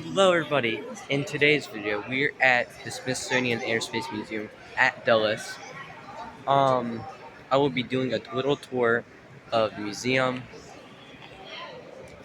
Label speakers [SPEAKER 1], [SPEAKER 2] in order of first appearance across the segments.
[SPEAKER 1] Hello everybody, in today's video we're at the Smithsonian Airspace Museum at Dulles. I will be doing a little tour of the museum,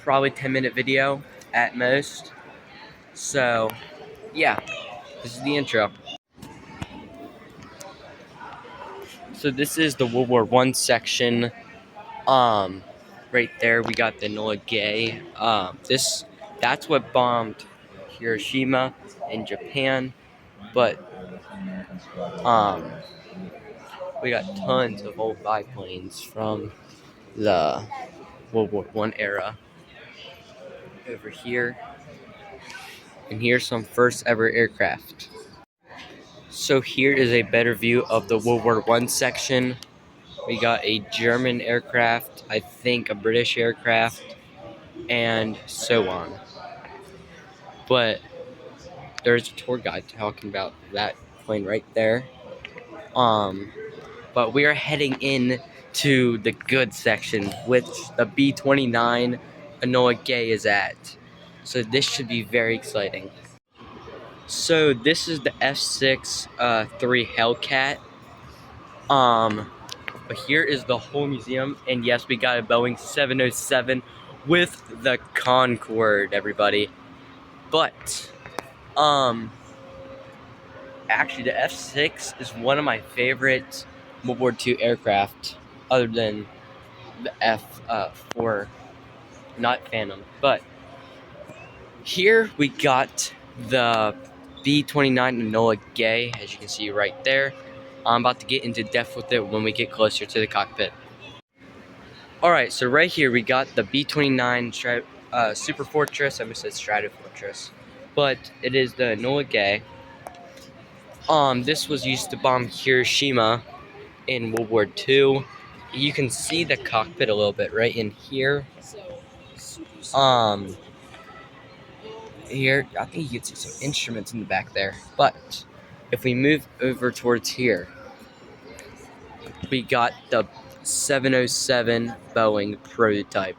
[SPEAKER 1] probably 10-minute video at most. So yeah, this is the intro. So this is the World War I section. Right there we got the Enola Gay. That's what bombed Hiroshima in Japan, but we got tons of old biplanes from the World War I era over here. And here's some first ever aircraft. So here is a better view of the World War I section. We got a German aircraft, I think a British aircraft, and so on. But there's a tour guide talking about that plane right there. But we are heading in to the good section, which the B-29 Enola Gay is at. So this should be very exciting. So this is the F-6-3 Hellcat. But here is the whole museum, and yes, we got a Boeing 707 with the Concorde, everybody. But actually, the F-6 is one of my favorite World War II aircraft, other than the F-4, not Phantom. But here we got the B-29 Enola Gay, as you can see right there. I'm about to get into depth with it when we get closer to the cockpit. Alright, so right here we got the B-29 Super Fortress. I almost said Strato Fortress, but it is the Enola Gay. This was used to bomb Hiroshima in World War II. You can see the cockpit a little bit right in here. Here, I think you can see some instruments in the back there. But if we move over towards here, we got the 707 Boeing prototype.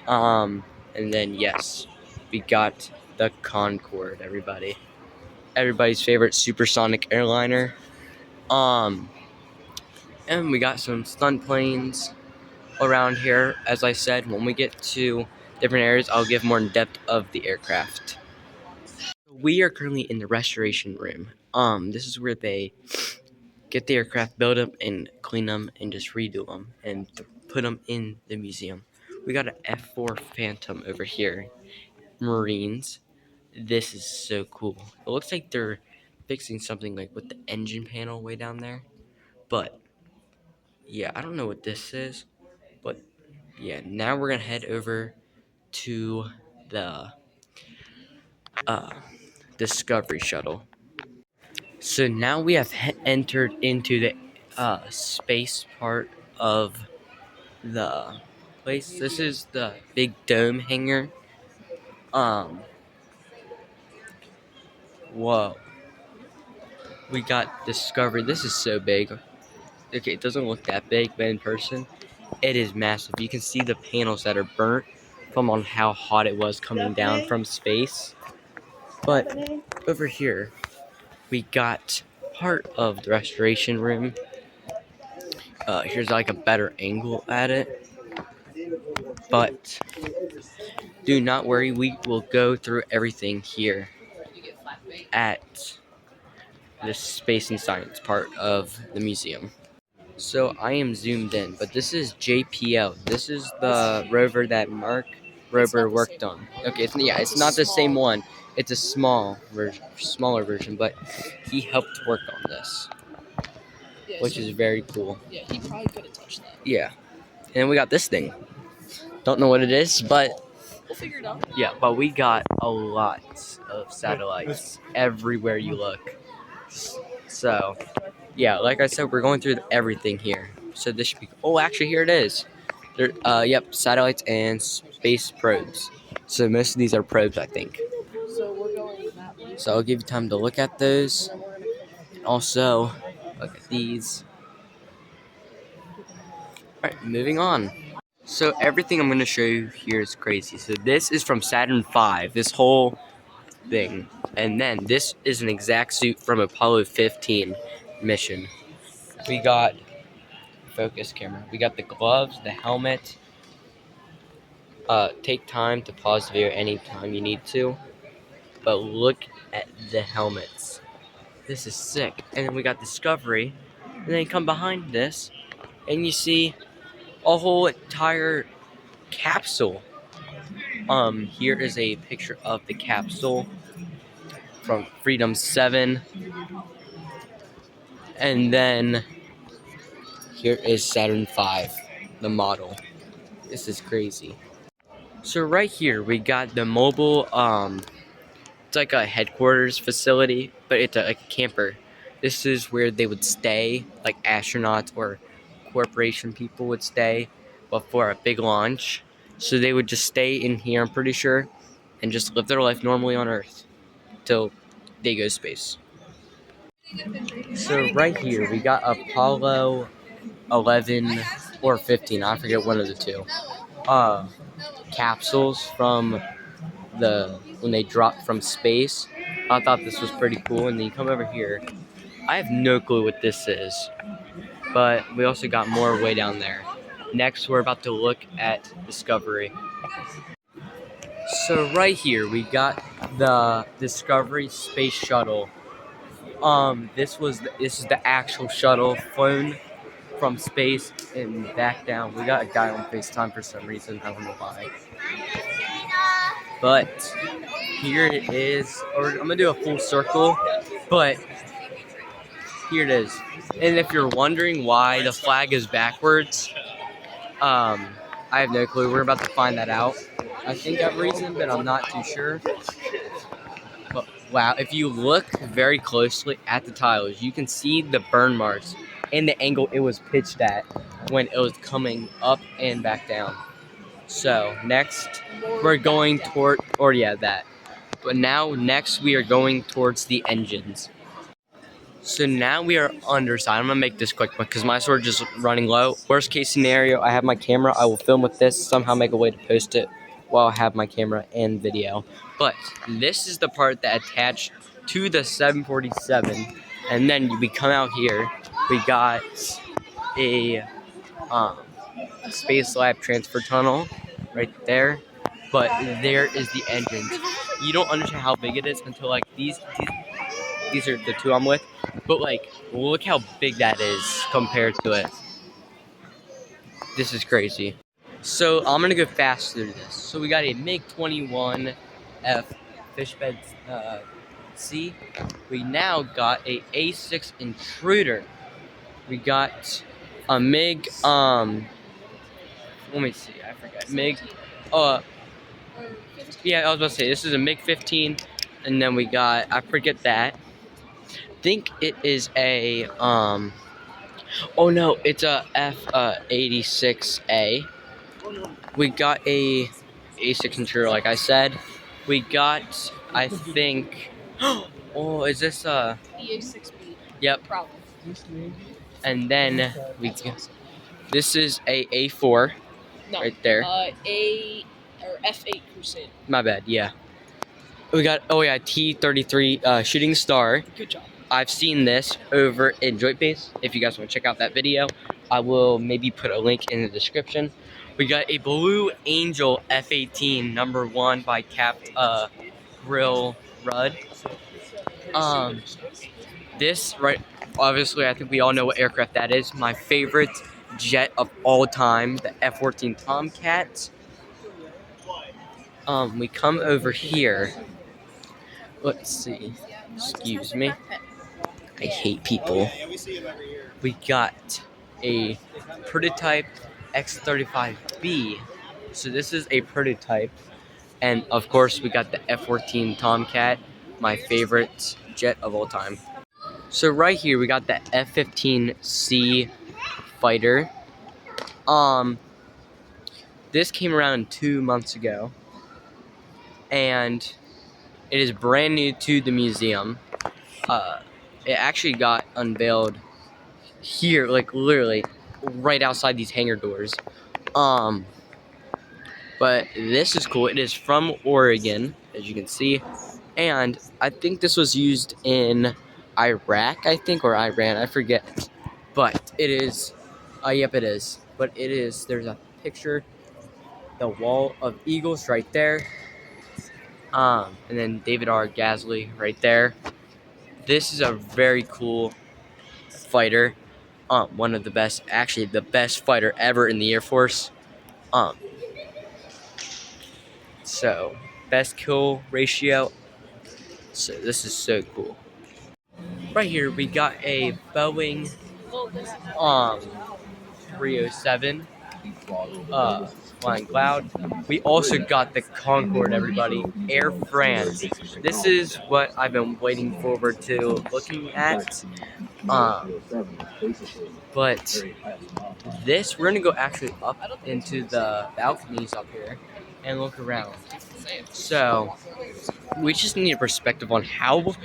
[SPEAKER 1] And then yes, we got the Concorde, everybody. Everybody's favorite supersonic airliner. And we got some stunt planes around here. As I said, when we get to different areas, I'll give more in depth of the aircraft. We are currently in the restoration room. This is where they get the aircraft, build them, and clean them, and just redo them, and put them in the museum. We got an F-4 Phantom over here, Marines. This is so cool. It looks like they're fixing something like with the engine panel way down there. But yeah, I don't know what this is. But yeah, now we're gonna head over to the Discovery Shuttle. So now we have entered into the space part of the place. This is the big dome hangar. Whoa. We got Discovery. This is so big. Okay, it doesn't look that big, but in person, it is massive. You can see the panels that are burnt from on how hot it was coming down from space. But over here, we got part of the restoration room. Here's like a better angle at it. But do not worry, we will go through everything here at the space and science part of the museum. So I am zoomed in, but this is JPL. This is the rover that Mark Rober worked on. Okay, it's not the same one. It's a smaller version, but he helped work on this, which is very cool.
[SPEAKER 2] Yeah, he probably could have touched that.
[SPEAKER 1] Yeah, and we got this thing. Don't know what it is, but
[SPEAKER 2] We'll figure it out.
[SPEAKER 1] yeah, but we got a lot of satellites everywhere you look. So yeah, like I said, we're going through everything here. So this should be. Oh, actually, here it is. Yep, satellites and space probes. So most of these are probes, I think.
[SPEAKER 2] So we're going that way.
[SPEAKER 1] So I'll give you time to look at those. Also, look at these. All right, moving on. So everything I'm going to show you here is crazy. So this is from Saturn V, this whole thing. And then this is an exact suit from Apollo 15 mission. We got focus camera. We got the gloves, the helmet. Take time to pause the video anytime you need to. But look at the helmets. This is sick. And then we got Discovery. And then you come behind this and you see a whole entire capsule. Here is a picture of the capsule from Freedom 7. And then here is Saturn V, the model. This is crazy. So right here we got the mobile, it's like a headquarters facility, but it's like a camper. This is where they would stay, like astronauts or corporation people would stay before a big launch. So they would just stay in here, I'm pretty sure, and just live their life normally on Earth till they go to space. So right here we got Apollo 11 or 15, I forget, one of the two. Capsules from when they dropped from space. I thought this was pretty cool. And then you come over here. I have no clue what this is, but we also got more way down there. Next, we're about to look at Discovery. So right here, we got the Discovery Space Shuttle. This is the actual shuttle flown from space and back down. We got a guy on FaceTime for some reason. I don't know why. But here it is. Or I'm gonna do a full circle, but here it is. And if you're wondering why the flag is backwards, I have no clue. We're about to find that out. I think I have reason, but I'm not too sure. But wow, if you look very closely at the tiles, you can see the burn marks and the angle it was pitched at when it was coming up and back down. So next we're going toward, that. But now next we are going towards the engines. So now we are underside. I'm gonna make this quick because my storage is running low. Worst case scenario, I have my camera. I will film with this, somehow make a way to post it while I have my camera and video. But this is the part that attached to the 747. And then we come out here. We got a Space Lab transfer tunnel right there. But there is the engine. You don't understand how big it is until like these are the two I'm with. But like, look how big that is compared to it. This is crazy. So I'm gonna go fast through this. So we got a MiG-21F Fishbed C. We now got a A6 Intruder. We got a MiG. Let me see. I forgot. MiG. Yeah, I was about to say this is a MiG-15, and then we got, I forget that. I think it is a oh no, it's a F-86A. We got a A6 Intruder, like I said. We got, I think, oh, is this
[SPEAKER 2] EA6B.
[SPEAKER 1] Yep.
[SPEAKER 2] Probably.
[SPEAKER 1] And then this is a A4
[SPEAKER 2] No.
[SPEAKER 1] right there.
[SPEAKER 2] F8 Crusade.
[SPEAKER 1] My bad, yeah. We got, oh yeah, T-33 Shooting Star.
[SPEAKER 2] Good job.
[SPEAKER 1] I've seen this over in Joint Base. If you guys want to check out that video, I will maybe put a link in the description. We got a Blue Angel F-18 #1 by Capt Grill Rudd. This, right, obviously I think we all know what aircraft that is. My favorite jet of all time, the F-14 Tomcat. We come over here. Let's see. Excuse me. I hate people. We got a prototype X-35B. So this is a prototype. And of course we got the F-14 Tomcat, my favorite jet of all time. So right here we got the F-15C fighter. This came around 2 months ago. And it is brand new to the museum. It actually got unveiled here, like literally right outside these hangar doors. But this is cool. It is from Oregon, as you can see, and I think this was used in Iraq, I think, or Iran, I forget. But it is, yep, it is. But it is. There's a picture, the wall of eagles right there. And then David R. Gasly right there. This is a very cool fighter. One of the best, actually the best fighter ever in the Air Force. So best kill ratio. So this is so cool. Right here we got a Boeing 307 Flying Cloud. We also got the Concorde, everybody. Air France. This is what I've been waiting forward to looking at. But this, we're gonna go actually up into the balconies up here and look around. So we just need a perspective on how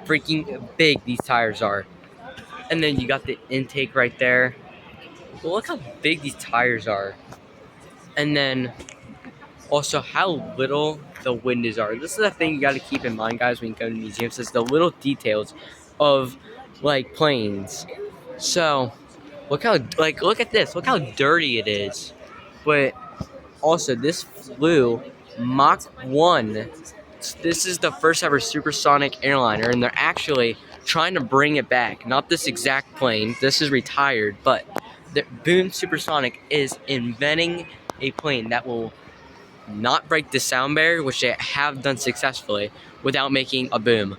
[SPEAKER 1] freaking big these tires are. And then you got the intake right there. Well, look how big these tires are. And then also how little the windows are. This is a thing you got to keep in mind, guys, when you go to museums, is the little details of like planes. So look at this. Look how dirty it is. But also this flew Mach 1. This is the first ever supersonic airliner, and they're actually trying to bring it back. Not this exact plane. This is retired, but the Boom Supersonic is inventing a plane that will not break the sound barrier, which they have done successfully, without making a boom.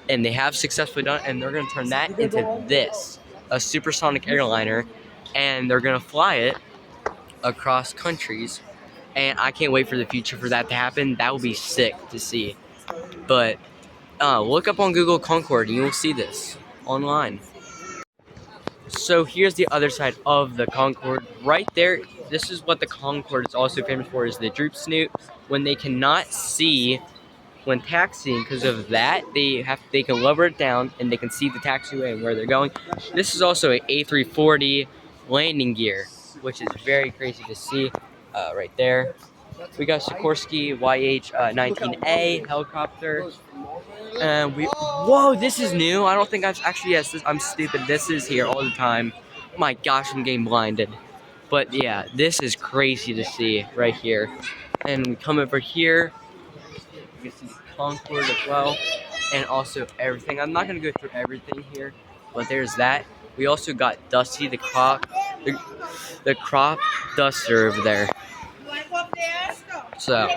[SPEAKER 1] And they have successfully done it, and they're going to turn that into this, a supersonic airliner, and they're going to fly it across countries. And I can't wait for the future for that to happen. That will be sick to see. But look up on Google Concorde and you will see this online. So here's the other side of the Concorde. Right there, this is what the Concorde is also famous for, is the droop snoot. When they cannot see when taxiing, because of that, they can lower it down and they can see the taxiway and where they're going. This is also a A340 landing gear, which is very crazy to see right there. We got Sikorsky YH-19A helicopter. And whoa, this is new. I don't think I've actually, yes, I'm stupid. This is here all the time. Oh my gosh, I'm getting blinded. But yeah, this is crazy to see right here. And we come over here. You can see the Concorde as well. And also everything. I'm not going to go through everything here, but there's that. We also got Dusty, the crop duster over there. So,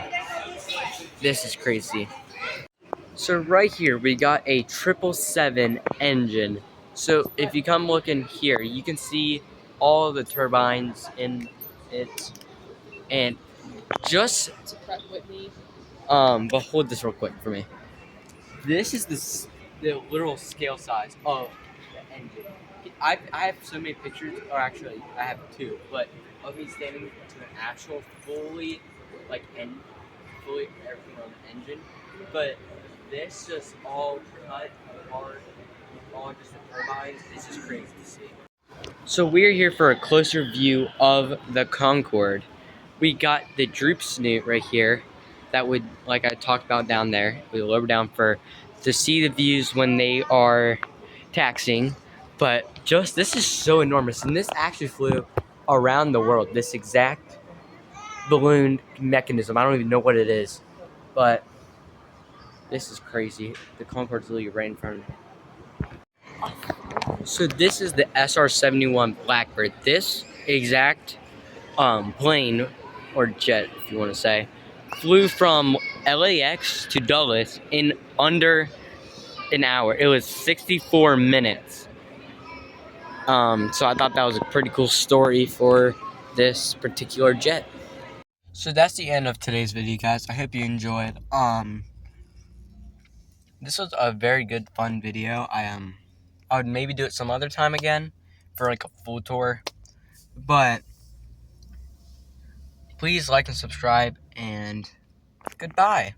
[SPEAKER 1] this is crazy. So right here, we got a 777 engine. So if you come looking here, you can see all the turbines in it. And just, but hold this real quick for me. This is the literal scale size of the engine. I have so many pictures, or actually I have two, but of me standing to an actual fully everything on the engine. But this just all cut apart, all just the turbines. This is crazy to see. So we're here for a closer view of the Concorde. We got the droop snoot right here. That would, like I talked about down there, we lower down to see the views when they are taxiing. But just, this is so enormous, and this actually flew around the world. This exact balloon mechanism, I don't even know what it is, but this is crazy. The Concorde's literally right in front of me. So this is the SR-71 Blackbird. This exact plane, or jet if you want to say, flew from LAX to Dulles in under an hour. It was 64 minutes. So I thought that was a pretty cool story for this particular jet. So that's the end of today's video, guys. I hope you enjoyed. This was a very good, fun video. I would maybe do it some other time again for like a full tour. But please like and subscribe, and goodbye.